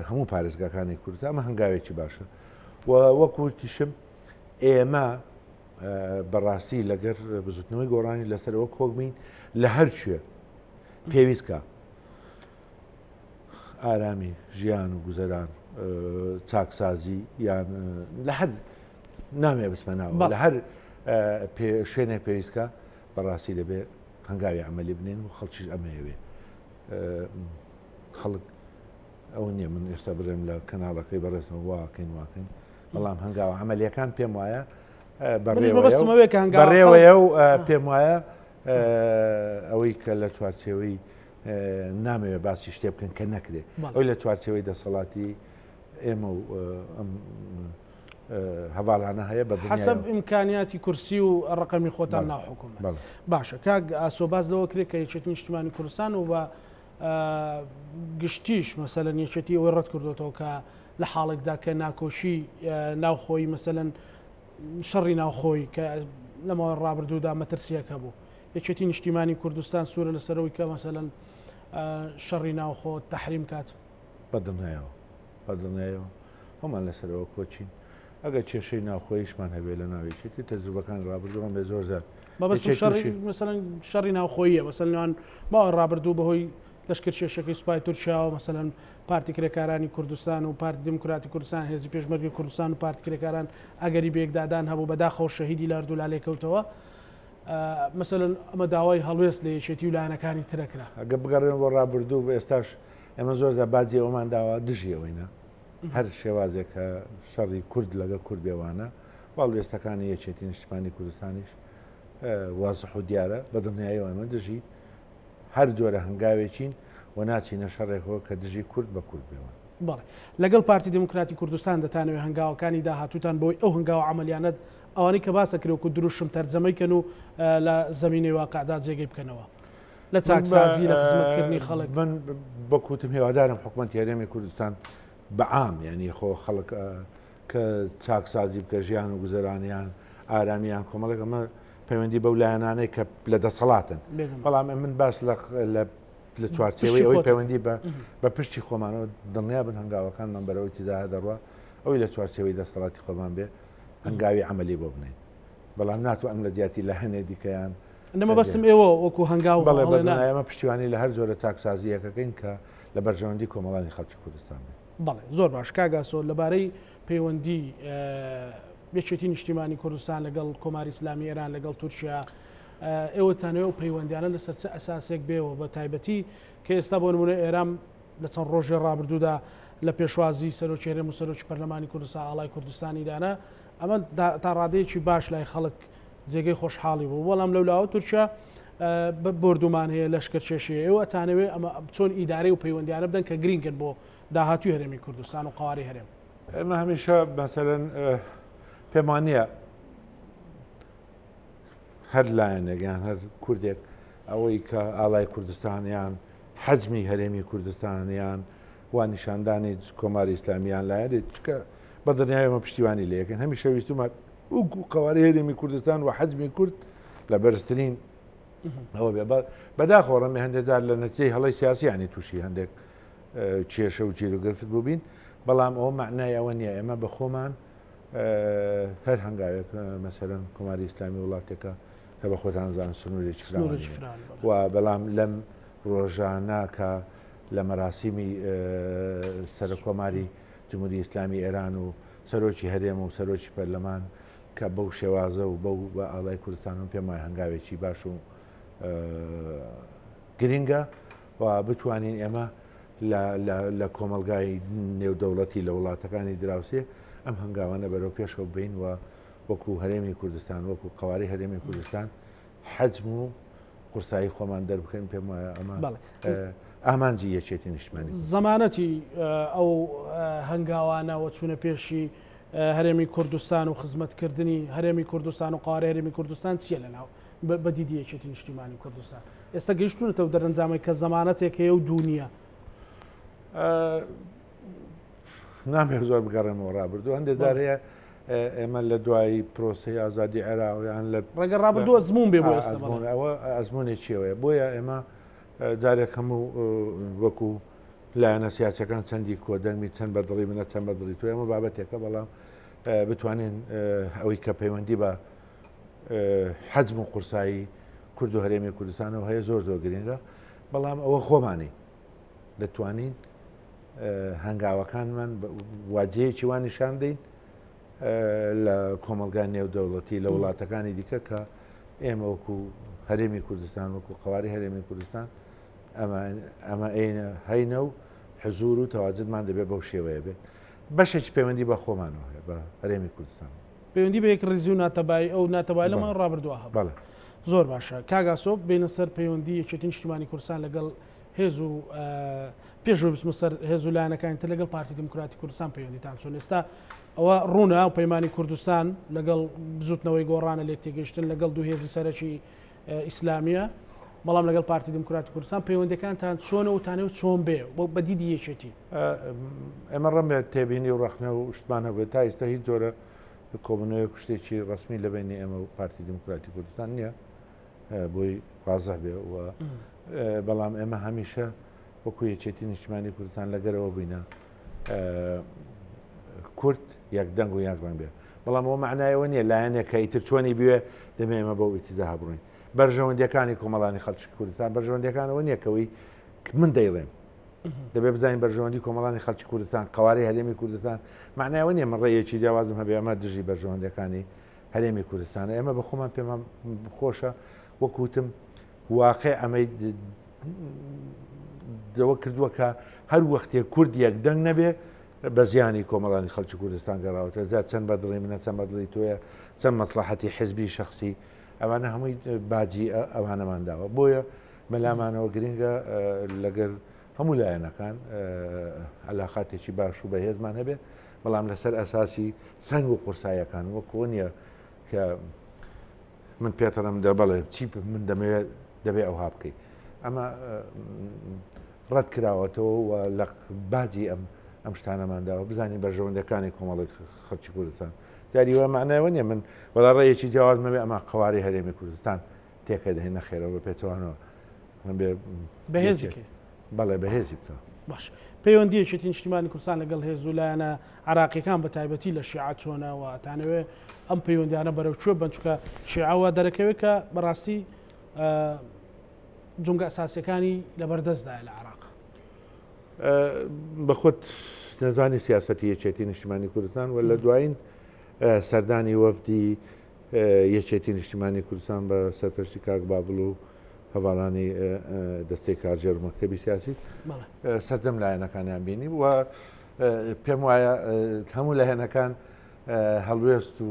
هەموو پارێزگاکانی کوردستان ئەمە هەنگاوێکی باشە وەکو تیشم ئێمە بەڕاستی لەگەر بزوتنەوەی گۆڕانی لەسەرەوە کۆبین لە هەر شوێ پێویستکە ئارامی ژیان و گوزەران چاکسازی یان لە هەر نامێ بسمەناوە لە هەر شوێنێک پێویستکە بەڕاستی دەبێت هەنگاوی عملی بنێن و خەڵکیش ئەمەیەوێ خەڵک ئەو نییە من ئێستا برم لە کەناڵەکەی بەڕێستەوە واکەین بەڵام هەنگاوە عملیەکان پێم وایە بەڕێوەیە و پێم وایە ئەوەی کە لە چوارچێوەی نامەوێت باسی شتێ بکەن کە نەکرێت ئەوی لە چوارچێوەی دەسەڵاتی ئێمە و ئەم هەواڵانە هەیە بە حەسەب ئیمکانیاتی کورسی و ڕقەمی خۆتان ناوحکومە باشە کاک ئاسۆ باز لەوە کرێت کە یەکێتی نیشتیمانی کوردستان و بە گشتیش مەسەلەن یەکێتی ئەوەی ڕەت کردوێتەوە کە لە حاڵێکدا کە ناکۆشی ناوخۆی مەسەلەن شەڕی ناوخۆی کە لەمەوە ڕابردوودا مەترسیەکە بوو یەکێتی نیشتیمانی کوردستان سوورە لەسەرەوەی کە مەسەلەن شەڕی ناوخۆ تەحریم کات بەدڵنیایەوە هەمان لەسەرەوە کۆچین ئەگەر کێشەی ناوخۆیشمان هەبێت لە ناوێکێتی تەجروبەکان ڕابردووان بێ زۆر زیاد بەبەست مەسەلەن شەڕی ناوخۆیە مەسەلەن باوە ڕابردوو بەهۆی لەشکر کێشەکەی سوپای تورکیا و مەسەلەن پارتی کرێکارانی کوردستان و پارتی دموکراتی کوردستان هێزی پێشمەرگی کوردستان و پارتی کرێکاران ئەگەری بێکدادان هەبوو بەداخەوە شەهیدی لە هەردوو لالێکەوتەوە مەسەلەن ئەمە داوای هەڵوێست لە یەکێتی و لایەنەکانی ترەکرا ئەگە بگەڕێن بۆ ڕابردوو بە ئێستاش ئێمە زۆر باجی ئەومان داوا دژیەوەینە هەر شێوازێک کە شەڕی کورد لەگە کورد بێوانە باڵوێستەکانی یەکێتی نیشتیمانی کوردستانیش وازح و دیارە بەدڵنیاییەوە ئەمە دژی هەر جۆرە هەنگاوێکین و ناچینە شەڕێکەوە کە دژی کورد بە کورد بێوان بەڵێ لەگەڵ پارتی دموکراتی کوردستان دەتانەوێت هەنگاوەکانی داهاتوتان بۆی ئەو هەنگاوە عملیانەت ئەوانەی کە باسەکرێوەکو دروشم تەرجەمەیکەن و لە زمینەی واقعدا جێگەی بکەنەوە لە چاکسازی لە خزمەتکردنی خەڵک من بەکوتم هێوادارم حکوومەتی هەرێمی کوردستان بەعام یعنی خۆ خەڵک کە چاکسازی بکە ژیان و گوزەرانیان ئارامیان کۆمەڵێک ئەمە پەیوەندی بەو لایەنانەی کە لە دەسەڵاتن بەڵام من باش لە چوارچێوەی ئەوەی پەیوەندی بە پشتی خۆمانەوە دڵنیا بن هەنگاوەکانمان بەرەوەی تیدا دەڕوە ئەوی لە چوارچێوەی دەسەڵاتی خۆمان بێ هەنگاوی عملی بۆ بنین بەڵام ناتوە ئەم لە زیاتی لە هەنێ دیکەیان نەمە بەسم ئێوە وەکو هەنگاو ئێمە پشتیوانی لە هەر جۆرە چاکسازیەکەکەین کە لە بەرژەوەندی کۆمەڵانی خەڵکی کوردستان بێت. بەڵێ زۆر باش کاگاسۆ لەبارەی پەیوەندی بێچێتی نیشتیمانی کوردستان لەگەڵ کۆماری ئیسلامی ئێران لەگەڵ تورکیا ئێوەتانەوە و پەیوەندیانە لەسەر چه ئەساسێک بێەوە بە تایبەتی کە ئێستا بۆ نمونە ئێران لە چەند ڕۆژێ ڕابردوودا لە پێشوازی سەرۆکی هەرێم و سەرۆکی پەرلەمانی کوردستان ئاڵای کوردستانیدانە ئەمە تا ڕادەیەکی باش لای خەڵک جێگەی خۆشحاڵی بوو بەڵام لەولاوە تورکیا بردومان هەیە لەشکرچێشی ئێوە ئەتانەوێ ئەمە چۆن ئیدارەی و پەیوەندیانە بدەن کە گرینگن بۆ داهاتوی هەرێمی کوردستان و قواری هەرێم. ئێمە هەمیشە مەسەلەن پێمان نییە هەر لایەنێکیان هەر کوردێک ئەوەی کە ئاڵای کوردستانیان حەجمی هەرێمی کوردستانیان وا نیشاندانی کۆماری ئیسلامیان لایەنێت چکە بە دنیای ئەمە پشتیوانی لە یەکەن هەمیشە ویستمە وەکو قواری هەرێمی کوردستان و حەجمی کورد لە بەرزترین ئەوە بێ بەداخۆڕەمی هەندێکدار لە نەتیجەی هەڵی سیاسیانی تووشی هەندێک کێشە و چیر و گرفت بووبین بەڵام ئەوە معنای ئەوە نییە ئێمە بە خۆمان هەر هەنگاوێک مەسەرەن کۆماری ئیسلامی وڵاتێکە کە بە خۆتان زان سنوورێکی فران و بەڵام لەم ڕۆژانە کە لە مەراسیمی سەرکۆماری جمهوری ئیسلامی ئێران و سەرۆکی هەرێم و سەرۆکی پەرلەمان کە بەو شێوازە و بەو بە ئاڵای کوردستان و پێم وایە هەنگاوێکی باش و گرینگە و بتوانین ئێمە لە کۆمەلگای نێودەوڵەتی لە وڵاتەکانی دراوسێ ئەم هەنگاوانە بەرەو پێشەوە بین و وەکو هەرێمی کوردستان وەکو قواری هەرێمی کوردستان حەجم و قورسایی خۆمان دەربخێن پێم وایە ئەمە ئامانجی یەکێتی نیشتمانی زەمانەتی ئەو هەنگاوانەوە چوونە پێشی هەرێمی کوردستان و خزمەتکردنی هەرێمی کوردستان و قواری هەرێمی کوردستان چیە لەناو بە دیدی یەکێتی نیشتیمانی کوردستان ئێستا گەیشتونەتەوە دەرەنجامێک کە زەمانەتێک هەیە و دوونیە نامێک زۆر بگەڕێمەوە ڕابردوو هەندێک جار هەیە ئێمە لە دوای پرۆسی ئازادی عێراقیان لە ڕەنگە ڕابردووە زمون بێ بۆ ئێستا ئەوە ئەزمونێکیەوەیە بۆیە ئێمە دارێک هەموو وەکو لایەنە سیاسەکان چەندی کۆدەنگمی چەند بەدڵی منە چەند بەدڵی تو ئێمە بابەتێکە بەڵام بتوانین ئەوەی کە پەیوەندی بە حەجم و قورسایی کورد و هەرێمی کوردستانەوە هەیە زۆر زۆر گرنگە بەڵام ئەوە خۆمانی دەتوانین هەنگاوەکانمان واجەیەکی وان نیشان دەین لە کۆمەلگای نێودەوڵەتی لە وڵاتەکانی دیکە کە ئێمە وەکو هەرێمی کوردستان وەکو قواری هەرێمی کوردستان ئەمە هەینە و حزور و تەواجدمان دەبێت بەو شێوەیە بێت بەشێکی پەیوەندی بە خۆمانەوە هەیە بە هەرێمی کوردستان پەیوەندی بە یەک ڕێزی و ناتەبای ئەو ناتەبای لەمان ڕابردووە هەبڵێ زۆر باشە کاگاسۆ بینە سەر پەیوەندی یەکێتی نیشتیمانی کوردستان لەگەڵ هێز و پێشوە بسمە سەر هێز و لایەنەکان تر لەگەڵ پارتی دموکراتی کوردستان پەیوەندیتان چۆن ئێستا ئەوە ڕوونە و پەیمانی کوردستان لەگەڵ بزوتنەوەی گۆڕانە لێک تێگەیشتن لەگەڵ دوو هێزی سەرەکی ئیسلامیە بەڵام لەگەڵ پارتی دموکراتی کوردستان پەیوەندەکانتان چۆنە و تانەوە چۆن بێ بە دیدی یەکێتی ئێمە ڕەمێت تێبینی و ڕەخنە و شتمانە بێت تا ئێستا هیچ جۆرە کۆبنەوەی شتێکی ڕسمی لەبینی ئێمە و پارتی دموکراتی کوردستان نییە بۆی وازە بێ و بەڵام ئێمە هەمیشە وەکو یەکێتی نیشتیمانی کوردستان لەگەرەوە بووینە کورد یەک دەنگ و یەکمان بێ بەڵام ئەوە معنایەوە نییە لایەنێک کە ئیتر چۆنی بوێ دەمێ ئێمە بەو ئیتیزا بڕوین بەرژەوەندەکانی کۆمەڵانی خەڵکی کوردستان بەرژەوەندەکانەوە نییە کەوەی من دەیڵێم دەبێ بزانین بەرژەوەندی کۆمەڵانی خەڵکی کوردستان قواری هەرێمی کوردستان معنایەوە نییە من ڕێیەکی جیاوازم هەبێ ئەمە دژی بەرژەوەندەکانی هەرێمی کوردستانە ئێمە بە خۆمان پێمان خۆشە وەکوتم واقع ئەمەی دەوە کردووە کە هەر وەختێک کورد یەک دەنگ نەبێ بە زیانی کۆمەڵانی خەڵکی کوردستان گەڕاوەتە زیاد چەند بەدڵی منە چەند بەدڵی تۆیە چەند مەسلحەتی حزبی شخصی ئەوانە هەمووی باجی ئەوانەمان داوە بۆیە مەلامانەوە گرنگە لەگەر هەموو لایەنەکان علاقاتێکی باش و بەهێزمان هەبێ بەڵام لەسەر ئەساسی سنگ و قورسایەکان وەکو نییە کە من پێتەڕم دەبڵێ چی من دەمەوێت دەبێ ئەوها بکەیت ئەمە ڕەت کراوەتەوە و لە باجی ئەم شتانەمانداوە بزانین بەرژەوەندەکانی کۆمەڵی خەڵکی کوردستان دیاریوە معناوە نیە من وەڵا ڕێیەکی جیاواز مەبێ ئەمە قواری هەرێمی کوردستان تێکە دەهێنە خێرەوە پێچەوانەوە من بەهێزیکە بەڵێ بەهێزی بکە باش پەیوەندیەکی نیشتیمانی کوردستان لەگەڵ هێز و لایەنە عراقیەکان بە تایبەتی لە شیعە چۆنەوە تانەوێ ئەم پەیوەندیانە بەرەوچوە بنچکە شیعەوە دەرەکەوێت کە بەڕاستی جونگە ئەساسیەکانی لەبەردەستدایە لە عراق بەخۆت نەزانی سیاسەتی یەکێتی نیشتیمانی کوردستان و لە دوایین سەردانی وەفدی یەکێتی نیشتیمانی کوردستان بە سەرپەرشتی کاک بابڵ و هەواڵانی دەستەی کارژێر و مەکتەبی سیاسی سەردەم لایەنەکانیان بینی و پێم وایە هەموو لایەنەکان هەڵوێست و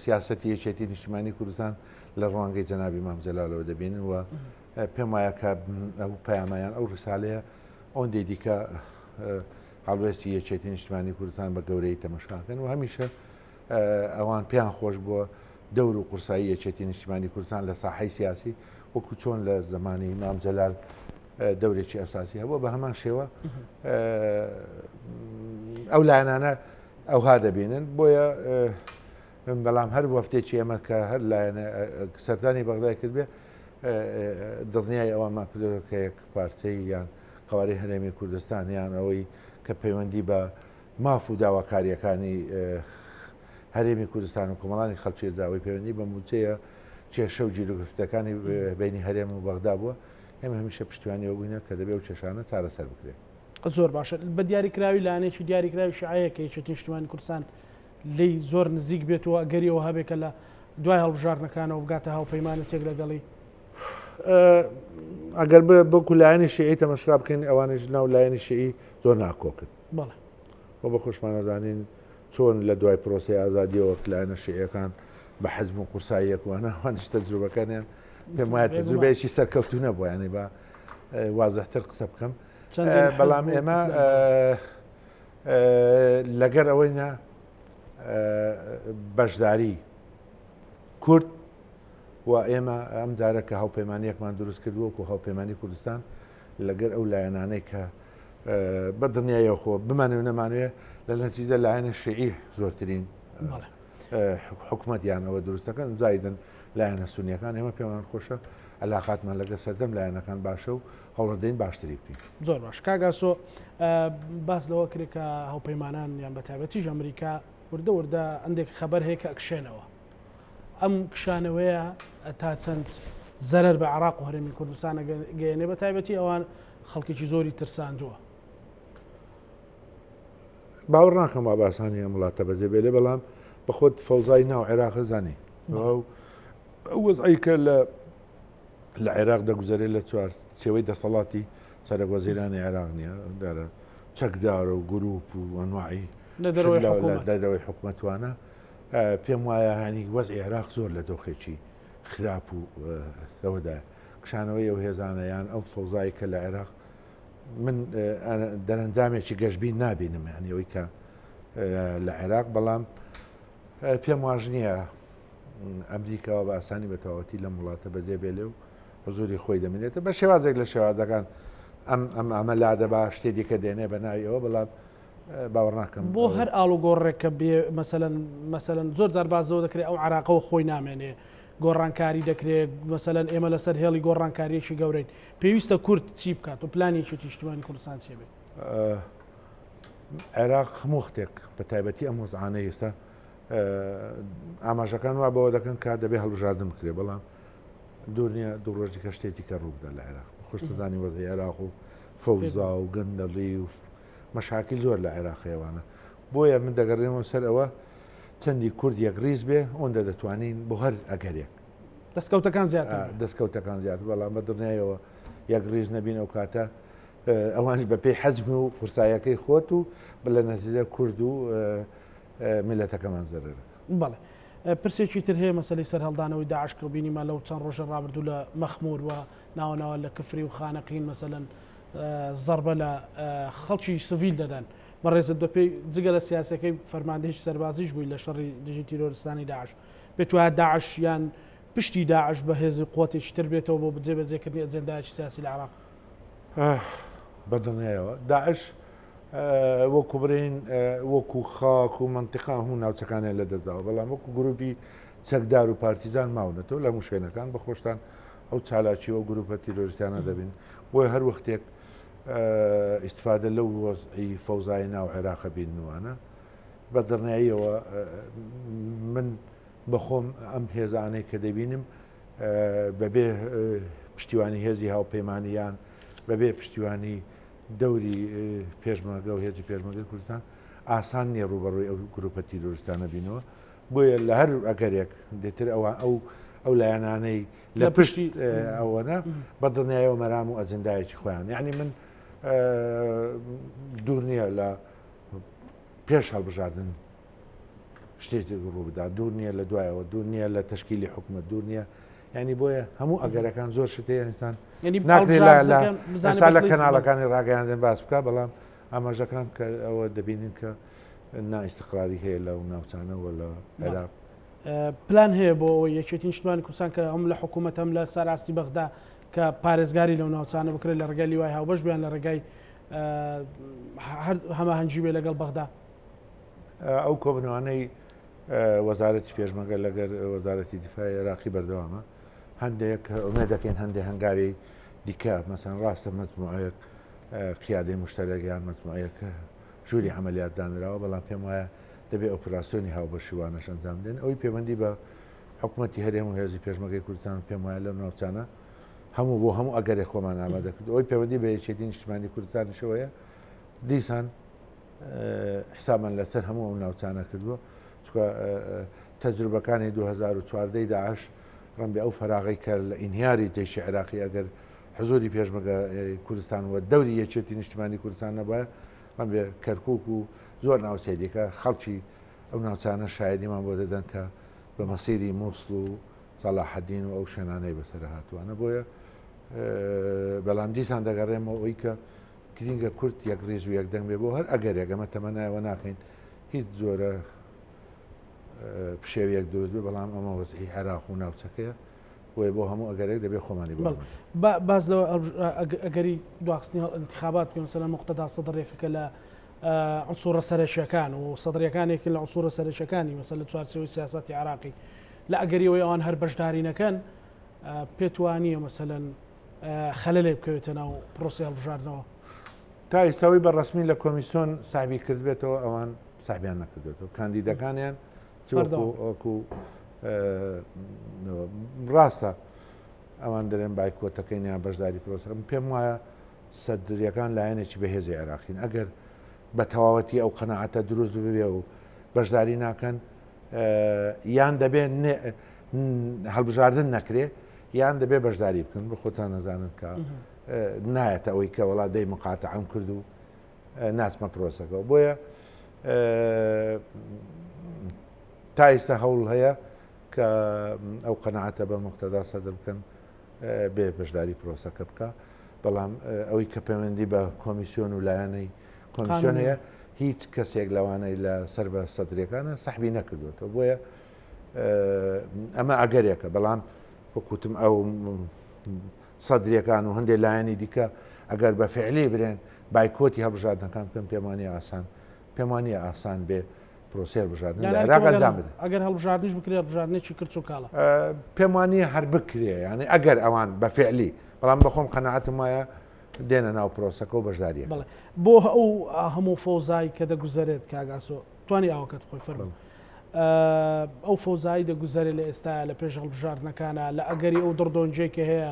سیاسەتی یەکێتی نیشتیمانی کوردستان لە ڕوانگەی جەنابی مام جەلالەوە دەبینن و پێم وایە کە ئەو پەیامایان ئەو ڕسالەیە ئەوەندەی دیکە هەڵوێستی یەکێتی نیشتیمانی کوردستان بە گەورەی تەمەشاکەن و هەمیشە ئەوان پێیان خۆش بووە دەور و قورسایی یەکێتی نیشتیمانی کوردستان لە ساحەی سیاسی وەکو چۆن لە زمانی مام جەلال دەورێکی ئەساسی هەبووە بە هەمان شێوە ئەو لایەنانە ئەوها دەبینن بۆیە بەڵام هەر وەفتێکی ئەمە کە هەر لایەنە سەردانی بەغدای کرد بێ دڵنیای ئەوەمان کردەوە کە یەک پارتەی یان قواری هەرێمی کوردستان یان ئەوەی کە پەیوەندی بە ماف و داواکاریەکانی هەرێمی کوردستان و کۆمەڵانی خەڵکی داوای پەیوەندی بە موچەیە کێشە و جیرروگفتەکانی بینی هەرێم و بەغدا بووە ئێمە هەمیشە پشتیوانیەوە بووینە کە دەبێ و چێشانە چارەسەر بکرێت زۆر باشە بە دیاریکراوی لایەنێکی دیاریکراوی شیعەیە کە یەکێتی نیشتیمانی کوردستان لی زۆر نزیک بێتەوە گەریەوە هەبێکە لە دوای هەڵبژارنەکانەوە بگاتە هاوپەیمانێتێک لەگەڵی ئەگەر بۆکو لایەنی شیعی تەمەشرا بکەین ئەوانش ناو لایەنی شیعی زۆر ناکۆکن بەڵێ بۆ بە خۆشمانەزانین چۆن لە دوای پرۆسی ئازادیەوە لایەنە شیعەکان بە حەزم و قورساییەکوانە ئەوانش تەجروبەکانیان پێم وایە تەجروبەیەکی سەرکەوتو نەبووە یعنی بە وازەحتر قسە بکەم بەڵام ئێمە لەگەر ئەوەیە بەشداری کورد و ئێمە ئەم جارە کە هاوپەیمانیەکمان دروست کردووە و هاوپەیمانی کوردستان لەگەر ئەو لایەنانەی کە بە دنیایەوە خۆ بمانێ نەمانوێ لە نەتیجە لایەنە شیعی زۆرترین حکوومەتیان ئەوە دروستەکەن زایدن لایەنە سونیەکان ئێمە پێمان خۆشە علاقاتمان لەگە سەردەم لایەنەکان باشە و هەوڵەدەین باشتری بکەین زۆر باش کاگاسۆ باس لەوە کرێت کە هاوپەیمانان یان بە تایبەتیش ئەمریکا وردە وردە ئەندێک خەبەر هەیە کە ئەکشێنەوە ئەم کشانەوەیە تا چەند زەرەر بە عراق و هەرێمی کوردستانە گەیەنێ بە تایبەتی ئەوان خەڵکێکی زۆری ترساندووە باوەڕ ناکەم با باسانی ئەم وڵاتە بەجێ بێلێ بەڵام بە خۆت فەوزای ناو عێراق زانی وەزعی کە لە عێراق دەگوزارێت لە چوار سێوەی دەسەڵاتی سەرۆک وەزیرانی عێراق نییە دارە چەکدارە و گروپ و ئەنواعی لەدەوەی حکوومەتوانە پێم وایە هەنی وەزعی عێراق زۆر لە دۆخێکی خراپ و لەوەدا کشانەوەی ئەو هێزانەیان ئەو فەوزایی کە لە عێراق من دەرەنجامێکی گەشتبین نابینم هەنیەوەی کە لە عێراق بەڵام پێم واژ نییە ئەمریکاوە بە ئاسانی بە تەواوەتی لەم وڵاتە بەجێ بێلێ و حزوری خۆی دەمێنێتە بە شێوازێک لە شێوازەکان ئەمە لادە بە شتێکی کە دێنێ بە ناویەوە بەڵام باوەڕ ناکەم بۆ هەر ئاڵوگۆڕێکە بێ مەسەلەن زۆر جار بازەوە دەکرێت ئەو عراقەوە خۆی نامێنێ گۆڕانکاری دەکرێت مەسەلەن ئێمە لەسەر هێڵی گۆڕانکاریەکی گەورەین پێویستە کورد چی بکات و پلانێکی نیشتیمانی کوردستان چێ بێت عێراق هەموو شتێک بە تایبەتی ئەم وەزعانەی ئێستا ئاماژەکان وا بەوە دەکەن کات دەبێ هەڵبژاردن بکرێ بەڵام دوور نییە دوو ڕۆژی کە شتێکی کە ڕووبدا لە عێراق خۆشتەزانی وەزعی عێراق و فەوزا و گەندەڵی و مەشاکل زۆر لە عێراقیەوانە بۆیە من دەگەڕێمەوە سەر ئەوە چەندی کورد یەک ڕیز بێ ئەوەندە دەتوانین بۆ هەر ئەگەرێک دەستکەوتەکان زیاتر دەستکەوتەکان زیاتر بەڵام بە دڵنیایەوە یەک ڕیز نەبین ئەو کاتە ئەوانی بەپێی حەزم و قورسایەکەی خۆت و لە نەزیدە کورد و میلەتەکەمان زەرەر بەڵێ پرسێکی تر هەیە مەسەلەی سەر هەڵدانەوەی داعش کە بینیمان لەو چەند ڕۆژە ڕابردوو لە مەخمور و ناوەناوە لە کفری و خانەقین مەسەلەن زەربە لە خەڵکی سڤیل دەدەن بەڕێزت بەپێی جگە لە سیاسەکەی فەرماندەیەکی سەربازیش بووی لە شەڕی دژی تیرۆریستانی داعش بێت وایە داعش یان پشتی داعش بە هێزی قوتێکی تر بێتەوە بۆ بجێبەجێکردنی ئەجێندایەکی سیاسی لە عێراق بەدڵنیایەوە داعش وەکو برین وەکو خاک و منتیقا هەموو ناوچەکانیان لە دەستداوە بەڵام وەکو گروپی چەکدار و پارتیزان ماونەتەوە لە هەموو شوێنەکان بە خۆشتان ئەو چالاکی و گروپە تیرۆریستانە دەبین بۆی هەر وەختێک ئیستفادە لەو وەزعی فەوزای ناو عێراق بینوانە بە دڵنیاییەوە من بەخۆم ئەم هێزانەی کە دەبینم بەبێ پشتیوانی هێزی هاوپەیمانیان بەبێ پشتیوانی دەوری پێشمەرگە و هێزی پێشمەرگەی کوردستان ئاسان نییە ڕوبەڕووی ئەو گروپە تیرۆریستانە بینەوە بۆیە لە هەر ئەگەرێک دێتر ئەو لایەنانەی لە پشتی ئەوەنە بە دڵنیایەوە مەرام و ئەجندایەکی خۆیان یعنی من دوور نییە لە پێش هەڵبژاردن شتێکی ڕوو بدا دوور نییە لە دوایەوە دوور نییە لە تشکیلی حکومت دوور نییە ینی بۆیە هەموو ئەگەرەکان زۆر شتەیە ئینسان ئێستا لە کەناڵەکانی ڕاگەیاندن باس بکە بەڵام ئاماژەکان کە ئەوە دەبینین کە نائیستقراری هەیە لە ناوچانەوە لە عێراق پلان هەیە بۆ یەکێتی نیشتمانی کوردستان کە ئەم لە حکوومەت ئەم لە سەراستی بەغدا کە پارێزگاری لەو ناوچانە بکرێت لە ڕێگای لیوای هاوبەش بیان لە ڕێگای هەماهەنگی بێ لەگەڵ بەغدا ئەو کۆبنەوانەی وەزارەتی پێشمەرگە لەگەر وەزارەتی دیفاعی عێراقی بەردەوامە هەندێک ئومێد دەکەین هەندێک هەنگاوی دیکە مەسەن ڕاستە مەجموعەیەک قیادەی مشتەرەگەیان مەجموعەیەک ژووری عملیات دانراوە بەڵام پێم وایە دەبێت ئۆپراسیۆنی هاوبەشیوانەش ئەنجام دێن ئەوی پەیوەندی بە حکوومەتی هەرێم و هێزی پێشمەرگەی کوردستان پێم وایە لەم ناوچانە هەموو بۆ هەموو ئەگەرێک خۆمان ئامادە کرد ئەوی پەیوەندی بە یەکێتی نیشتیمانی کوردستانیشەوەیە دیسان حسابان لەسەر هەموو ئەو ناوچانە کردووە چکە تەجروبەکانی 2014 داعش ڕەنبێ ئەو فەراغی کە لە ئینهیاری جێشی عێراقی ئەگەر حزوری پێشمەرگە کوردستان و دەوری یەکێتی نیشتیمانی کوردستان نەبایە ڕەنبێ کەرکووک و زۆر ناوچەیەکە خەڵکی ئەو ناوچانە شایدیمان بۆ دەدەن کە بە مەسیری مووسڵ و سەلاحەدین و ئەو شوێنانەی بەسەر هاتووانە بۆیە بەڵام دیسان دەگەڕێمەوە ئەوی کە گرینگە کورد یەک ڕێز و یەکدەنگ بێ بۆ هەر ئەگەرێک ئەمە تەمەنایەوە ناکەین هیچ زۆرە پشێویەک دروست بێ بەڵام ئەمە وەزعی عێراق و ناوچەکەیە بۆیە بۆ هەموو ئەگەرێک دەبێت خۆمانی باز لەوە ئەگەری دواخستنی انتخابات پێ مەسەلا مقتەدا سەدرێکەکە لە عنصورە سەرەکیەکان و سەدرەکانێکی لە عنصورە سەرەکیەکانی مەسەلا چوارچێوەی سیاسەتی عێراقی لە ئەگەریەوەی ئەوان هەر بەشداری نەکەن پێت وانییە مەسەلەن خەلەلێ بکەوێتە ناو پرۆسی هەڵبژاردنەوە تا ئێستاوی بەڕسمی لە کۆمیسیۆن سابی کردبێتەوە ئەوان سابیان نەکردێتەوە کاندیدەکانیان وەکو ڕاستە ئەوان دەرێن بایکۆتەکەینیان بەشداری پرۆسەکەم پێم وایە سەدرەکان لایەنێکی بەهێزی عێراقین ئەگەر بە تەواوەتی ئەو قەنەعەتە دروست ببێ و بەشداری ناکەن یان دەبێت هەڵبژاردن نەکرێ یان دەبێت بەشداری بکەن بە خۆتان نەزانن کە نایەتە ئەوەی کە وڵات دەی مقاتەعەم کرد و ناچمە پرۆسەکەەوە بۆیە تا ئێستا هەوڵ هەیە کە ئەو قەنەعەتە بە مقتەدا سەدر بکەن بێ بەشداری پرۆسەکە بکە بەڵام ئەوەی کە پەیوەندی بە کۆمیسیۆن و لایەنەی کۆمیسیۆن هەیە هیچ کەسێک لەوانەی لە سەر بە سەدرەکانە سەحبی نەکردوێتەوە بۆیە ئەمە ئەگەرێکە بەڵام بکوتم ئەو سەدرەکان و هەندێک لایەنی دیکە ئەگەر بە فعلی برێن بایکۆتی هەڵبژاردنەکان بکەن پێمانە ئاسان بێ پرۆسێر بژاردن لە عێراق ئەنجام بدەن ئەگەر هەڵبژاردنیش بکرێ هەڵبژاردنێکی کرد و کاڵە پێم وانە هەر بکرێ یعنی ئەگەر ئەوان بە فعلی بەڵام بەخۆم قەنەعەتم وایە دێنە ناو پرۆسەکە و بەشداریە بۆ ئەو هەموو فۆزایی کە دەگوزارێت کاگاسۆ توانی ئاوەکەت خۆی فەرموو ئەو فۆزایی دەگوزارێت لە ئێستا لە پێش هەڵبژاردنەکانە لە ئەگەری ئەو دڕدۆنجێکە هەیە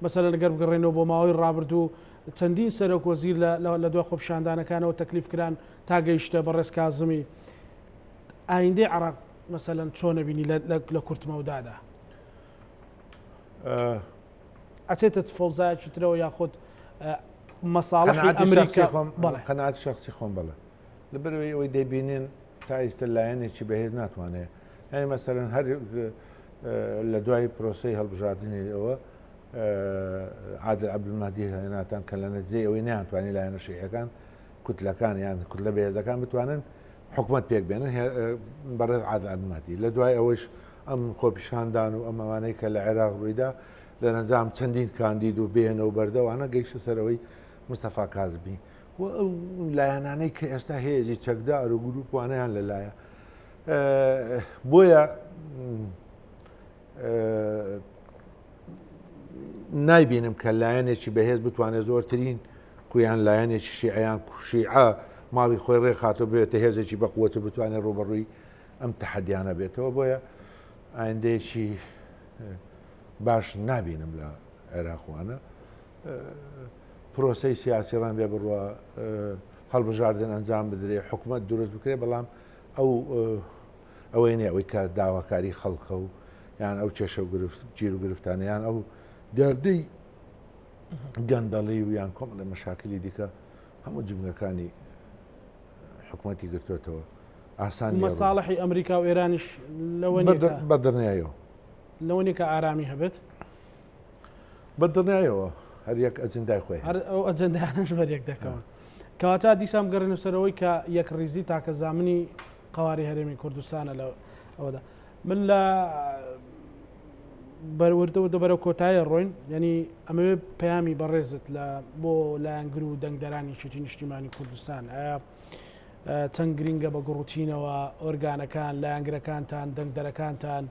مەسەلەن لەگەر بگەڕێنەوە بۆ ماوەی ڕابردوو چەندین سەرۆک وەزیر لە دوای خۆپیشاندانەکانەوە تەکلیفکران تا گەیشتە بەڕێز کازمی ئایندەی عێراق مەسەلەن چۆنە بینی لە کورتمەودادا ئەچێتە فۆزایەکی ترەوە یاخود مەساڵحی ئەمریکا قەناعەت شەخسی خۆم بەڵێ لەبەرەوەی ئەوەی دەبینێن تا ئێستا لایەنێکی بەهێز ناتوانێت یعنی مەسەلەن هەر لە دوای پرۆسەی هەڵبژاردننی ئەوە عادل عەبدولمەهدی هێناتان کە لە نەتیجەی ئەوەی نەیانتوانی لایەنە شیعەکان کوتلەکان یان کوتلە بەهێزەکان بتوانن حکوومەت پێک بێنن بەڕێز عادل عەبدولمەهدی لە دوای ئەوەش ئەم خۆپیشاندان و ئەمەوانەی کە لە عێراق ڕوویدا لە نەنجام چەندین کاندید و بێنە و بەردەوانە گەیشتە سەرەوەی مستەفا کازمی ئەو لایەنانەی کە ئێستا هەیەی چەکدار و گروپوانیان لەلایە بۆیە نایبینم کە لایەنێکی بەهێز بتوانێت زۆرترین کویان لایەنێکی شیعیان شیعە ماڵی خۆی ڕێخاتەوە بێتە هێزێکی بەقووەت و بتوانێت ڕوبەڕووی ئەم تەحەدیانە بێتەوە بۆیە ئایندەیەکی باش نابینم لە عێراقوانە پرۆسەی سیاسی ڕان بێ بڕوە هەڵبژاردن ئەنجام بدرێ حکوومەت دروست بکرێ بەڵام ئەوەی نێ ئەوەی کە داواکاری خەڵکە و یان ئەو کێشە و گیر و گرفتانیان ئەو دەردەی گەندەڵی و یان کۆم لە مەشاکلی دیکە هەموو جملەکانی حکوومەتی گرتوێتەوە ئاسان مەساڵحی ئەمریکا و ئێرانیش بەدڕنیایەوە لەوەنی کە ئارامی هەبێت بەدڕنیایەوە هەر یەک ئەجندای خۆی ئەو ئەجندانش بەرێک دەکەون کەواتە دیسام گەڕێنە سەرەوەی کە یەک ڕیزی تاکە زامنی قواری هەرێمی کوردستانە لە ئەوەدا من لە بەروەردەوە دەبەرە کۆتایە ڕۆین یعنی ئەمەوێ پەیامی بەڕێزت لە بۆ لایەنگر و دەنگدەرانی شتی نیشتیمانی کوردستان ئایا چەند گرینگە بە گڕوتینەوە ئۆرگانەکان لایەنگرەکانتان دەنگدەرەکانتان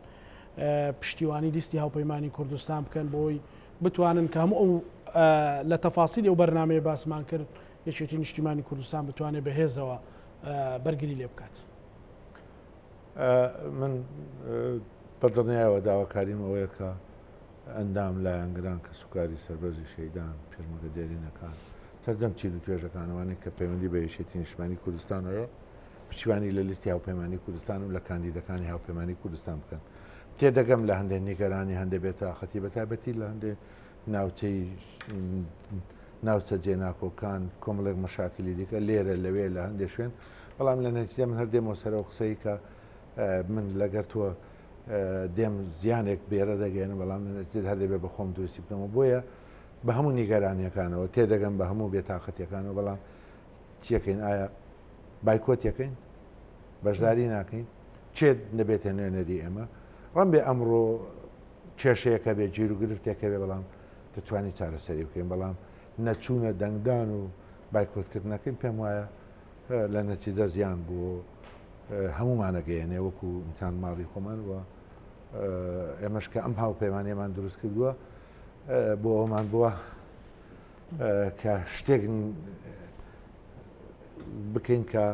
پشتیوانی لیستی هاوپەیمانی کوردستان بکەن بۆی بتوانن کە هەموو ئەو لە تەفاسیلی ئەو بەرنامەیە باسمان کرد یەکێتی نیشتیمانی کوردستان بتوانێت بەهێزەوە بەرگری لێ بکات. من بەدڵنیایەوە داواکاریم ئەوەیە کە ئەندام لایەنگران کە سوکاری سەربەرزی شەیدان پێشمەگە دێرینەکان سەردەم چیر و توێژەکانەوەی کە پەیوەندی بە یەکێتی نیشتیمانی کوردستانەوە پشتیوانی لە لیستی هاوپەیمانی کوردستان و لە کاندیدەکانی هاوپەیمانی کوردستان بکەن تێدەگەم لە هەندێک نیگەرانی هەندێک بێتاقەتی بەتایبەتی لە هەندێک ناوچەی ناوچە جێناکۆکان کۆمەڵێک مەشاکلی دیکە لێرە لەوێ لە هەندێک شوێن بەڵام لە نەتیجە من هەردێمەوە سەرەوە قسەی کە من لەگەر تۆ دێم زیانێک بێرە دەگەێنم بەڵام نەتیجە هەردێ بێ بە خۆم دروستی بکەمەوە بۆیە بە هەموو نیگەرانیەکانەوە تێدەگەم بە هەموو بێتاقەتیەکانەوە بەڵام چیەکەین ئایا بایکۆتیەکەین بەشداری ناکەین چێت نەبێتە نوێنەری ئێمە ڕەن بێ ئەمڕۆ کێشەیەکە بێ گیر و گرفتێکە بێ بەڵام دەتوانی چارەسەری بکەین بەڵام نەچوونە دەنگدان و بایکۆتکردنەکەین پێم وایە لە نەتیجە زیان بوو هەمومانەگەیەنێ وەکو ئینسان ماڵی خۆمان وە ئێمەش کە ئەم هاوپەیمانیەمان دروست کردووە بۆ ئەومان بووە کە شتێک بکەین کە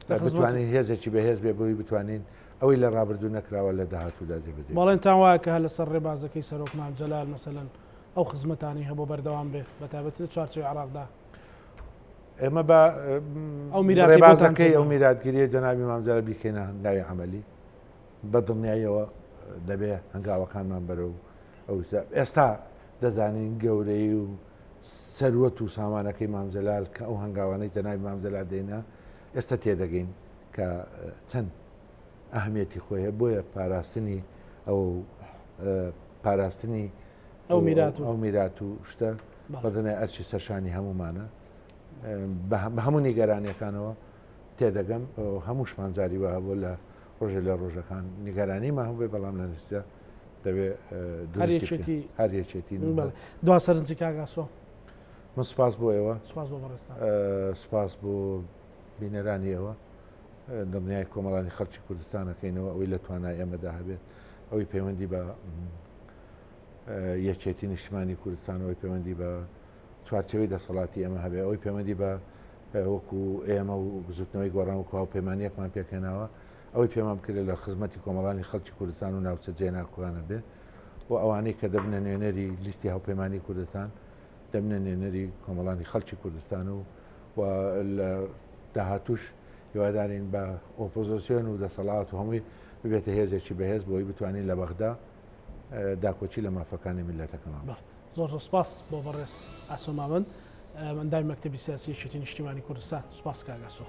بتوانین هێزێکی بەهێز بێ بۆی بتوانین ئەوەی لە ڕابردوو نەکراوە لە داهاتوودا جێبەجێ بەڵێنتان وایە کە هە لەسەر ڕێبازەکەی سەرۆک مام جەلال مەسەلەن ئەو خزمەتانی هەبوو بەردەوام بێ بەتابەتی لە چوارچەوەی عێراقدا ئێمە بە ئەو ڕێبازەکەی ئەو میراتگیریە جەنابی مام جەلال بیکەینە هەنگاوی عەمەلی بەدڵنیاییەوە دەبێ هەنگاوەکانمان بەرەو ئەو ئێستا دەزانین گەورەی و سەروەت و سامانەکەی مام جەلال کە ئەو هەنگاوانەی جەنابی مام جەلال دێنا ئێستا تێدەگەین کە چەند ئەهمیەتی خۆیە بۆیە پاراستنی ئەو میرات و شتە بەدەنێ ئەرچی سەرشانی هەمومانە بە هەموو نیگەرانیەکانەوە تێدەگەم هەمووشمان جاری وە بۆ لە ڕۆژە لە ڕۆژەکان نیگەرانیمان هەبێ بەڵام لە نزیکە دەبێ هەریەکێتی دوا سەرنجی کاگاسۆ من سپاس بۆ ئێوە سپاس بۆ بینەرانی ئێوە دڵنیای کۆمەڵانی خەڵکی کوردستانەکەینەوە ئەوەی لە توانای ئێمەدا هەبێت ئەوەی پەیوەندی بە یەکێتی نیشتیمانی کوردستانەوەی پەیوەندی بە چوارچەوەی دەسەڵاتی ئێمە هەبێ ئەوەی پەیوەندی بە وەکو ئێمە و بزوتنەوەی گۆڕان و هاوپەیمانیەکمان پێکەناوە ئەوەی پێمان بکرێت لە خزمەتی کۆمەڵانی خەڵکی کوردستان و ناوچە جێناکۆکانە بێت و ئەوانەی کە دەبنە نوێنەری لیستی هاوپەیمانی کوردستان دەبنە نوێنەری کۆمەڵانی خەڵکی کوردستان و لە داهاتوش هیوادارین بە ئۆپۆزیسیۆن و دەسەڵات و هەمووی ببێتە هێزێکی بەهێز بۆی بتوانین لە بەغدا داکۆچی لە مافەکانی میلەتەکەمان. زۆر سپاس بۆ بەڕێز ئاسۆ مامەند ئەندامی مەکتەبی سیاسی یەکێتی نیشتیمانی کوردستان. سپاس کاگاسۆ.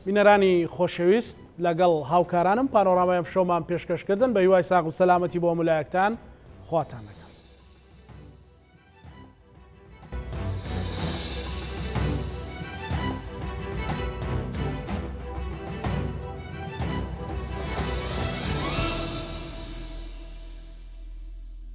بینەرانی خۆشەویست لەگەڵ هاوکارانم پانۆرامای ئەم شۆمان پێشکەشکردن بە هیوای ساغ و سەلامەتی بۆ مولایەکتان خواتان لەگەڵ.